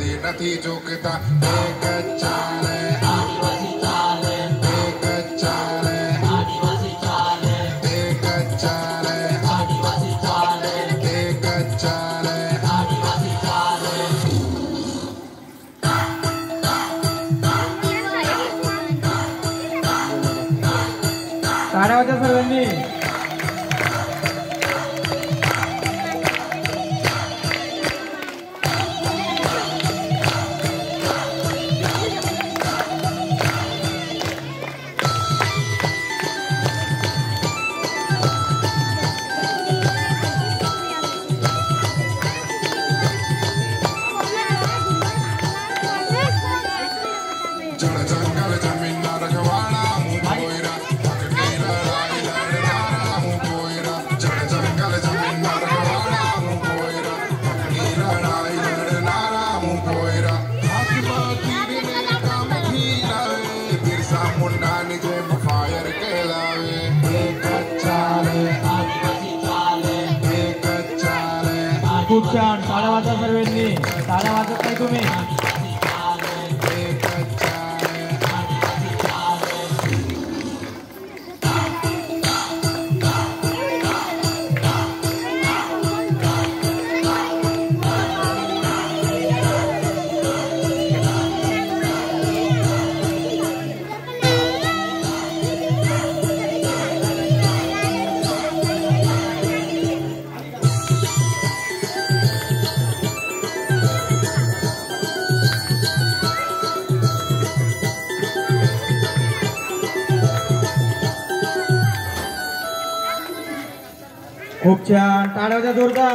कधी नथी चूकता एक चाले आदिवासी चाले एक चाले आदिवासी चाले एक चाले आदिवासी चाले एक चाले आदिवासी चाले टाळ्या वाजवा सर्वांनी. जड़ जंगल जमीन ना रखवाड़ा मुँह कोयरा पकड़ी लड़ाई लड़नारा मुँह कोयरा जड़ जंगल जमीन ना रखवाड़ा मुँह कोयरा पकड़ी लड़ाई लड़नारा मुँह कोयरा आसमां तीर ने काम खीलावे बिरसा मुंडा निजे फायर कहलावे एक चाले आदिवासी चाले एक चाले खूप छान. टाळ्या वाजवा सर्वांनी. टाळ्या वाजत नाही तुम्ही. आदिवासी चाले एक चाले आदिवासी चाले खूप छान. टाळ्या वाजवा जोरदार.